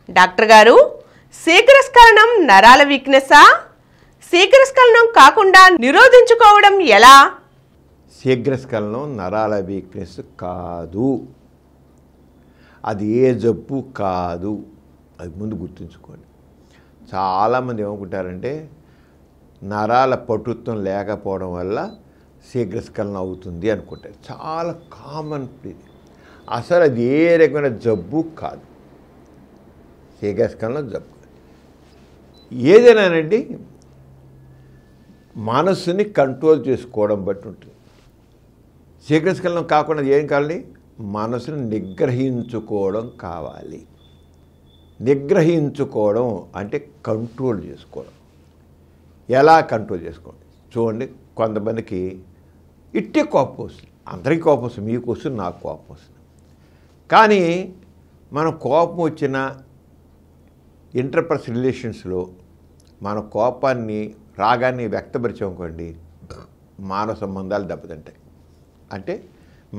Doctor గారు, శీఘ్రస్ఖలనం నరాల వీక్నెస్సా? శీఘ్రస్ఖలనం కాకుండా నిరోధించుకోవడం ఎలా? శీఘ్రస్ఖలనం నరాల వీక్నెస్ కాదు, అది ఏ జబ్బు కాదు. అది ముందు గుర్తుంచుకోండి. చాలామంది ఏమనుకుంటారంటే నరాల పటుత్వం లేకపోవడం వల్ల శీఘ్రస్ఖలనం అవుతుంది అనుకుంటారు. చాలా కామన్ ఇది. అసలు అది ఏ రకమైన జబ్బు కాదు. శీఘ్రస్ఖలనం జబ్బు ఏదైనానండి మనసుని కంట్రోల్ చేసుకోవడం బట్టి ఉంటుంది. శీఘ్రస్ఖలనం కాకుండా ఏం కావాలి? మనసుని నిగ్రహించుకోవడం కావాలి. నిగ్రహించుకోవడం అంటే కంట్రోల్ చేసుకోవడం. ఎలా కంట్రోల్ చేసుకోండి చూడండి. కొంతమందికి ఇట్టే కోపం వస్తుంది, అందరికీ కోపం వస్తుంది, మీకు వస్తుంది, నాకు కోపం వస్తుంది. కానీ మనం కోపం వచ్చిన ఇంటర్పర్సనల్ రిలేషన్స్లో మన కోపాన్ని రాగాన్ని వ్యక్తపరిచామనుకోండి, మానవ సంబంధాలు దెబ్బతింటాయి. అంటే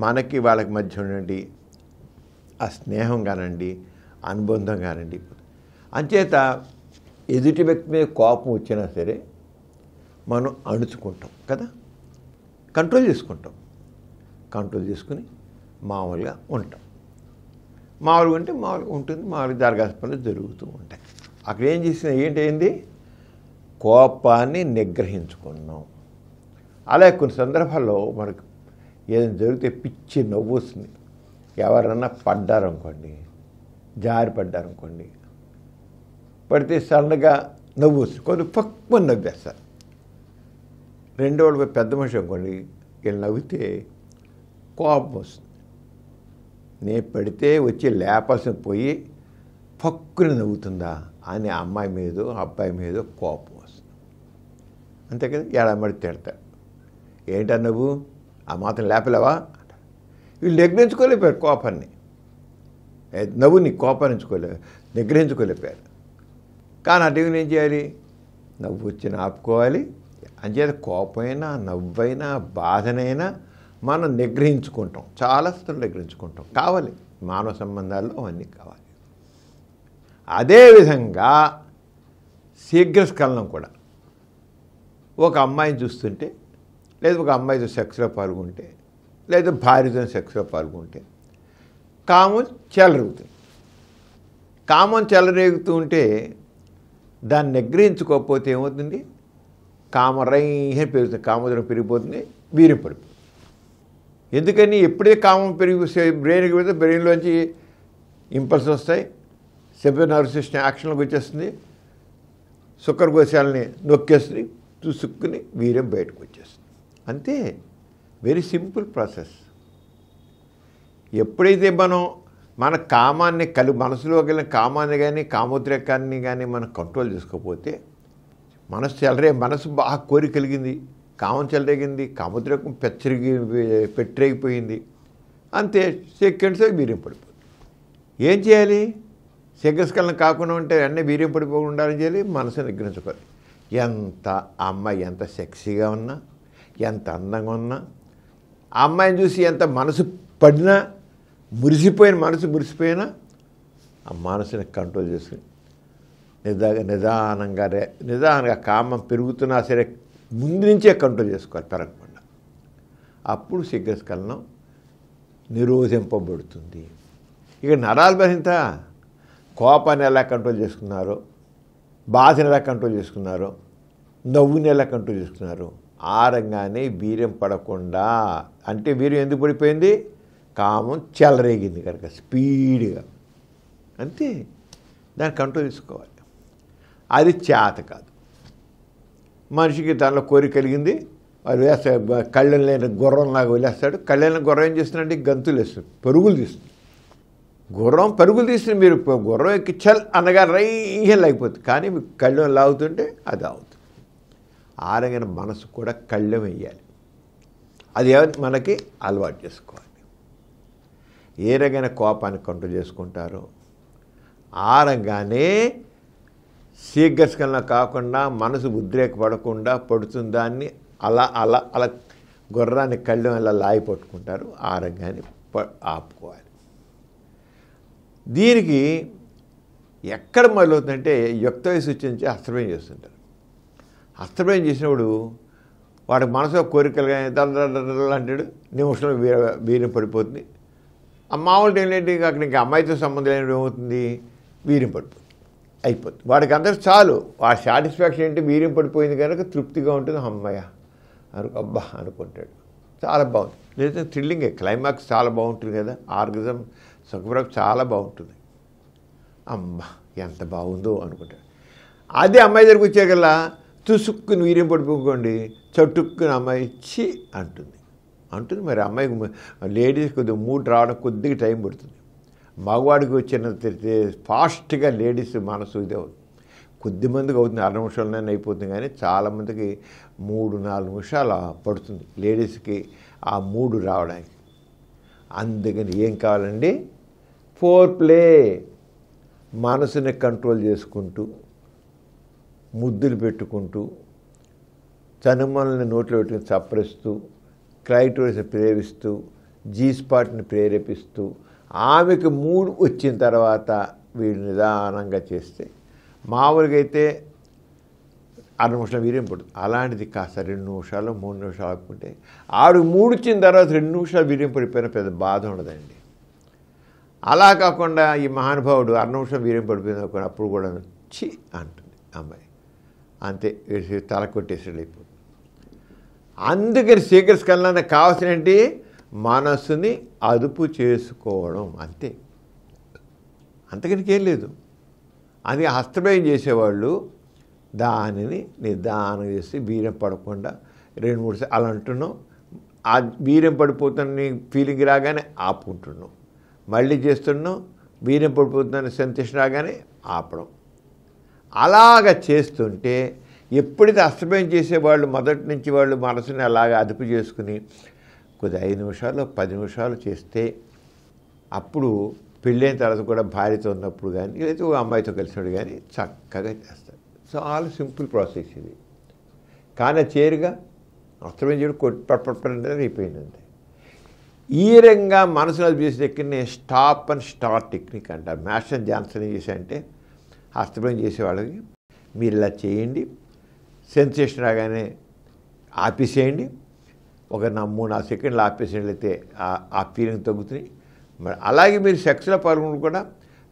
మనకి వాళ్ళకి మధ్య ఉండండి ఆ స్నేహం కానండి, అనుబంధం కానండి. అంచేత ఎదుటి వ్యక్తి మీద కోపం వచ్చినా సరే మనం అణుచుకుంటాం కదా, కంట్రోల్ చేసుకుంటాం. కంట్రోల్ చేసుకుని మామూలుగా ఉంటాం. మామూలుగా ఉంటే మామూలుగా ఉంటుంది, మామూలుగా జరగాల్సిన పనులు జరుగుతూ ఉంటాయి. అక్కడ ఏం చేసినా ఏంటైంది? కోపాన్ని నిగ్రహించుకున్నాం. అలాగే కొన్ని సందర్భాల్లో మనకు ఏదైనా జరిగితే పిచ్చి నవ్వు వస్తుంది. ఎవరన్నా పడ్డారనుకోండి, జారి పడ్డారనుకోండి, పడితే సడన్గా నవ్వు వస్తుంది, కొంచెం పక్కుమని నవ్వేస్తారు. రెండో వాళ్ళు పెద్ద మనిషి అనుకోండి, వీళ్ళు నవ్వితే కోపం వస్తుంది. నేను పడితే వచ్చి లేపాల్సిన పోయి పక్కుని నవ్వుతుందా అని అమ్మాయి మీదో అబ్బాయి మీదో కోపం వస్తుంది. అంతే కదా, ఎడమడి తిడతారు. ఏంటా నవ్వు, ఆ మాత్రం లేపలేవా? వీళ్ళు నిగ్రహించుకోలేపారు కోపాన్ని. నవ్వుని కోపాన్నించుకోలేరు, నిగ్రహించుకోలేపారు. కానీ అటు ఏం చేయాలి? నవ్వు వచ్చిన ఆపుకోవాలి. అంచేత కోపమైనా నవ్వైనా బాధనైనా మనం నిగ్రహించుకుంటాం. చాలా స్థితులు నిగ్రహించుకుంటాం. కావాలి, మానవ సంబంధాల్లో అవన్నీ కావాలి. అదేవిధంగా శీఘ్రస్ఖలనం కూడా. ఒక అమ్మాయిని చూస్తుంటే, లేదా ఒక అమ్మాయితో సెక్స్లో పాల్గొంటే, లేదా భార్యతో సెక్స్లో పాల్గొంటే కామం చెలరేగుతుంది. కామం చెలరేగుతూ ఉంటే దాన్ని నిగ్రహించుకోకపోతే ఏమవుతుంది? కామరైహే పెరుగుతుంది, కామోదరం పెరిగిపోతుంది, వీర్యం పడిపోతుంది. ఎందుకని? ఎప్పుడే కామం పెరిగి బ్రెయిన్కి పెడితే బ్రెయిన్లోంచి ఇంపల్స్ వస్తాయి, సెంట్రల్ నర్వస్ సిస్టమ్ యాక్షన్లోకి వచ్చేస్తుంది, శుక్రకోశాలని నొక్కేస్తుంది, చూసుకుని వీర్యం బయటకు వచ్చేస్తుంది. అంతే, వెరీ సింపుల్ ప్రాసెస్. ఎప్పుడైతే మనం మన కామాన్ని మనసులో కలిగిన కామాన్ని కానీ కామోద్రేకాన్ని కానీ మనం కంట్రోల్ చేసుకోకపోతే మనసు బాగా కోరిక కలిగింది, కామం చెలరేగింది, కామోద్రేకం పెట్టిరిగిపోయింది. అంతే, సెకండ్స్ వీర్యం పడిపోతుంది. ఏం చేయాలి? శీఘ్రస్ఖలనం కాకుండా ఉంటే అన్నీ వీర్యం పడిపోకుండా ఉండాలని చేయాలి. మనసు నిగ్రహించుకోవాలి. ఎంత అమ్మాయి ఎంత సెక్సీగా ఉన్నా, ఎంత అందంగా ఉన్నా, ఆ అమ్మాయిని చూసి ఎంత మనసు పడినా, మనసు మురిసిపోయినా ఆ మనసుని కంట్రోల్ చేసుకుని నిదానంగా కామం పెరుగుతున్నా సరే ముందు నుంచే కంట్రోల్ చేసుకోవాలి, పెరగకుండా. అప్పుడు శీఘ్రస్ఖలనం నిరోధింపబడుతుంది. ఇక నరాల బలహీనత, కోపాన్ని ఎలా కంట్రోల్ చేసుకున్నారో, బాధను ఎలా కంట్రోల్ చేసుకున్నారో, నవ్వుని ఎలా కంట్రోల్ చేసుకున్నారో ఆ రంగానే వీర్యం పడకుండా. అంటే వీర్యం ఎందుకు పడిపోయింది? కామం చెలరేగింది కనుక స్పీడ్గా. అంతే, దాన్ని కంట్రోల్ చేసుకోవాలి. అది చేత కాదు. మనిషికి దానిలో కోరిక కలిగింది, వాడు వేస్తాడు, కళ్ళెం లేని గుర్రంలాగా వదిలేస్తాడు. కళ్ళెం గుర్రం ఏం చేస్తుందంటే గంతులు వేస్తాడు, పరుగులు తీస్తుంది. గుర్రం పరుగులు తీస్తుంది, మీరు గుర్రం ఎక్కి చల్ అనగా రైహెల్ అయిపోతుంది. కానీ మీకు కళ్ళెం లాగుతుంటే అది అవుతుంది. ఆ రకమైన మనసు కూడా కళ్ళెం వేయాలి. అది మనకి అలవాటు చేసుకోవాలి. ఏ రకమైన కోపాన్ని కంట్రోల్ చేసుకుంటారో ఆ రంగానే శీఘ్రస్ఖలనం కాకుండా మనసు ఉద్రేకపడకుండా పడుతున్న దాన్ని అలా అలా అలా గుర్రాన్ని కళ్ళెం ఇలా లాగి పట్టుకుంటారు. ఆ రంగాన్ని ఆపుకోవాలి. దీనికి ఎక్కడ మొదలవుతుందంటే యుక్త వయసు వచ్చి హస్తప్రయం చేస్తుంటారు. హస్తప్రయం చేసినప్పుడు వాడి మనసులో కోరికలు కానీ దళ అంటాడు, నిమిషంలో వీర్యం పడిపోతుంది. ఆ మామూలు ఏంటంటే అక్కడ ఇంకా అమ్మాయితో సంబంధం లేనిది ఏమవుతుంది, వీర్యం పడిపోతుంది, అయిపోతుంది. వాడికి అందరూ చాలు, వాడి సాటిస్ఫాక్షన్ ఏంటి, వీర్యం పడిపోయింది కనుక తృప్తిగా ఉంటుంది, అమ్మాయ అబ్బా అనుకుంటాడు, చాలా బాగుంది. లేదా థ్రిల్లింగే, క్లైమాక్స్ చాలా బాగుంటుంది కదా, ఆర్గజం సుఖప్రభ చాలా బాగుంటుంది, అమ్మా ఎంత బాగుందో అనుకుంటాడు. అదే అమ్మాయి దగ్గరికి వచ్చేకల్లా తుసుక్కుని వీర్యం పడిపోకండి, చట్టుక్కుని అమ్మాయి చి అంటుంది. మరి అమ్మాయికి లేడీస్ కొద్దిగా మూడ్ రావడం కొద్దిగా టైం పడుతుంది. మగవాడికి వచ్చిన ఫాస్ట్గా లేడీస్ మనసు ఇదే అవుతుంది. కొద్దిమందికి అవుతుంది 6 నిమిషాలనే అయిపోతుంది, కానీ చాలామందికి 3-4 నిమిషాలు పడుతుంది లేడీస్కి ఆ మూడు రావడానికి. అందుకని ఏం కావాలండి, ఫోర్ ప్లే. మనసుని కంట్రోల్ చేసుకుంటూ, ముద్దులు పెట్టుకుంటూ, చనుమలని నోట్లో పెట్టుకుని చప్పరిస్తూ, క్లైటోరిస్ని ప్రేరిస్తూ, జీ స్పాట్ని ప్రేరేపిస్తూ, ఆమెకు మూడు వచ్చిన తర్వాత వీడు నిదానంగా చేస్తే మామూలుగా అయితే 6 నిమిషాలు వీర్యం పడుతుంది. అలాంటిది కాస్త 2 నిమిషాలు 3 నిమిషాలు ఆపుకుంటే ఆడు 3 వచ్చిన తర్వాత 2 నిమిషాలు వీర్యం పడిపోయినా పెద్ద బాధ ఉండదండి. అలా కాకుండా ఈ మహానుభావుడు 6 నిమిషాలు వీర్యం పడిపోయింది అనుకోండి, అప్పుడు కూడా చి అంటుంది అమ్మాయి, అంతే తల కొట్టేసి అయిపోతుంది. అందుకని శీఘ్రస్ఖలనానికి కావాల్సిన ఏంటి, మనసుని అదుపు చేసుకోవడం, అంతే, అంతకనికి ఏం లేదు. అది హస్తప్రయం చేసేవాళ్ళు దానిని నిదానం చేసి వీర్యం పడకుండా 2-3 సార్లు అలా అంటున్నాం, ఆ వీర్యం పడిపోతున్న ఫీలింగ్ రాగానే ఆపుకుంటున్నాం, మళ్ళీ చేస్తున్నాం, వీర్యం పడిపోతుందని సెన్సేషన్ రాగానే ఆపడం. అలాగ చేస్తుంటే ఎప్పుడైతే హస్తప్రయం చేసేవాళ్ళు మొదటి నుంచి వాళ్ళు మనసుని అలాగ అదుపు చేసుకుని కొద్ది 5 నిమిషాలు 10 నిమిషాలు చేస్తే, అప్పుడు పెళ్ళైన తర్వాత కూడా భార్యతో ఉన్నప్పుడు కానీ లేదా అమ్మాయితో కలిసినప్పుడు కానీ చక్కగా చేస్తారు. చాలా సింపుల్ ప్రాసెస్ ఇది. కానీ చేరుగా హస్తప్రయం చేయడం పట్టంటే అయిపోయింది అంతే. ఈ రకంగా మనసులో చేసే టెక్నిక్ని స్టాప్ అండ్ స్టార్ట్ టెక్నిక్ అంటారు. మాస్టర్ జాన్సన్ ఏం చేశారంటే, హస్తప్రయం చేసేవాళ్ళకి మీరు ఇలా చేయండి, సెన్సేషన్ రాగానే ఆపేసేయండి, ఒక 3-4 సెకండ్లు ఆపేసినట్లయితే ఆ ఫీలింగ్ తగ్గుతుంది. మరి అలాగే మీరు సెక్స్లో పాల్గొని కూడా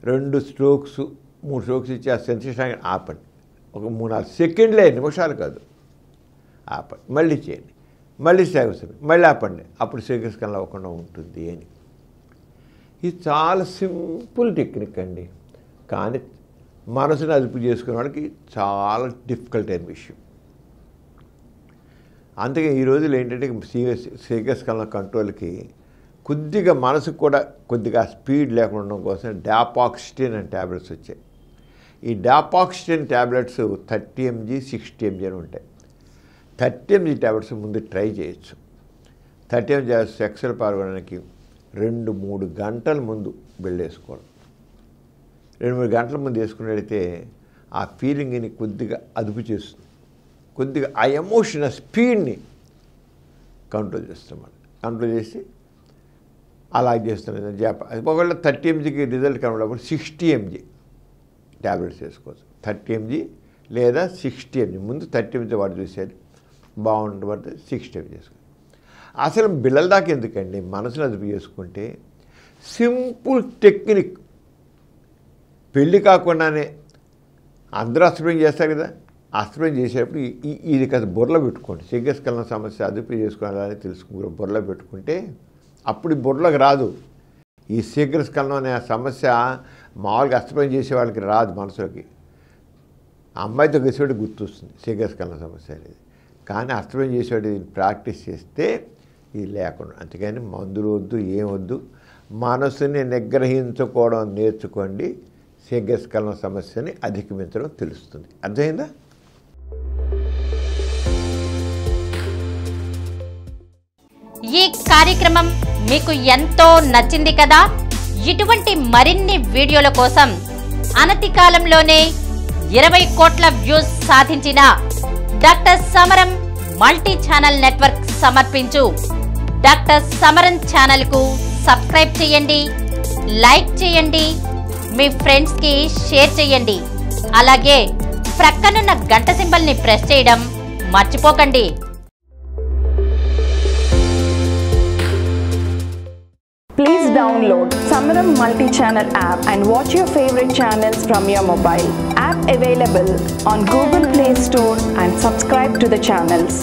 2 స్ట్రోక్స్ 3 స్ట్రోక్స్ ఇచ్చి ఆ సెన్సేషన్ ఆపండి, ఒక 3-4 సెకండ్లే, నిమిషాలు కాదు, ఆపండి, మళ్ళీ చేయండి, మళ్ళీ సాగుతుంది, మళ్ళీ ఆపండి, అప్పుడు శీఘ్రస్ఖలనం అవ్వకుండా ఉంటుంది అని. ఇది చాలా సింపుల్ టెక్నిక్ అండి, కానీ మనసుని అదుపు చేసుకునే వాళ్ళకి చాలా డిఫికల్ట్ అయిన విషయం. అందుకే ఈ రోజులు ఏంటంటే శీఘ్రస్ఖలనం కంట్రోల్కి కొద్దిగా మనసుకు కూడా కొద్దిగా స్పీడ్ లేకుండా ఉండడం కోసం డాపాక్సిటిన్ అనే ట్యాబ్లెట్స్ వచ్చాయి. ఈ డాపాక్సిటిన్ ట్యాబ్లెట్స్ 30 mg 60 mg అని ఉంటాయి. 30 mg ట్యాబ్లెట్స్ ముందు ట్రై చేయొచ్చు. 30 mg సెక్స్లో పాల్గొనడానికి 2-3 గంటల ముందు వెళ్ళేసుకోవడం. 2-3 గంటల ముందు వేసుకున్నట్టయితే ఆ ఫీలింగ్ని కొద్దిగా అదుపు చేస్తుంది, కొద్దిగా ఆ ఎమోషన్ ఆ స్పీడ్ని కంట్రోల్ చేస్తాం. కంట్రోల్ చేసి అలా చేస్తున్నది. ఒకవేళ 30 mgకి రిజల్ట్ కనబడినప్పుడు 60 mg ట్యాబ్లెట్స్ వేసుకోవచ్చు. 30 mg లేదా 60 mg, ముందు 30 mg వాడు చూసేది బాగుంటుంది, పడితే 60 mg చేసుకోవాలి. అసలు బిళ్ళల దాకా ఎందుకండి, మనసును అదుపు చేసుకుంటే సింపుల్ టెక్నిక్. పెళ్ళి కాకుండానే అందరూ హస్తప్రయం చేస్తారు కదా, హస్తప్రయం చేసేటప్పుడు ఇది కాదు బుర్రలో పెట్టుకోండి. శీఘ్రస్ఖలనం సమస్య అదుపు చేసుకోవాలని తెలుసుకుని బుర్రలో పెట్టుకుంటే అప్పుడు బుర్రలోకి రాదు. ఈ శీఘ్రస్ఖలనం అనే సమస్య మామూలుగా హస్తప్రయం చేసే వాళ్ళకి రాదు, మనసులోకి అమ్మాయితో కలిసేవాడు గుర్తొస్తుంది శీఘ్రస్ఖలనం సమస్య అనేది. కానీ హస్తప్రయం చేసేవాడు ప్రాక్టీస్ చేస్తే ఇది లేకుండా. అంతేగాని మందులు వద్దు, ఏం వద్దు, మనసుని నిగ్రహించుకోవడం నేర్చుకోండి, శీఘ్రస్ఖలనం సమస్యని అధిగమించడం తెలుస్తుంది. అర్థమైందా? ఈ కార్యక్రమం మీకు ఎంతో నచ్చింది కదా. ఇటువంటి మరిన్ని వీడియోల కోసం అనతి కాలంలోనే 20 కోట్ల వ్యూస్ సాధించిన డాక్టర్ సమరం మల్టీ ఛానల్ నెట్వర్క్ సమర్పించు డాక్టర్ సమరం ఛానల్ కు సబ్స్క్రైబ్ చేయండి, లైక్ చేయండి, మీ ఫ్రెండ్స్కి షేర్ చేయండి. అలాగే ప్రక్కనున్న గంట సింబల్ని ప్రెస్ చేయడం మర్చిపోకండి. Please download Samaram multi-channel app and watch your favorite channels from your mobile. App available on Google Play Store and subscribe to the channels.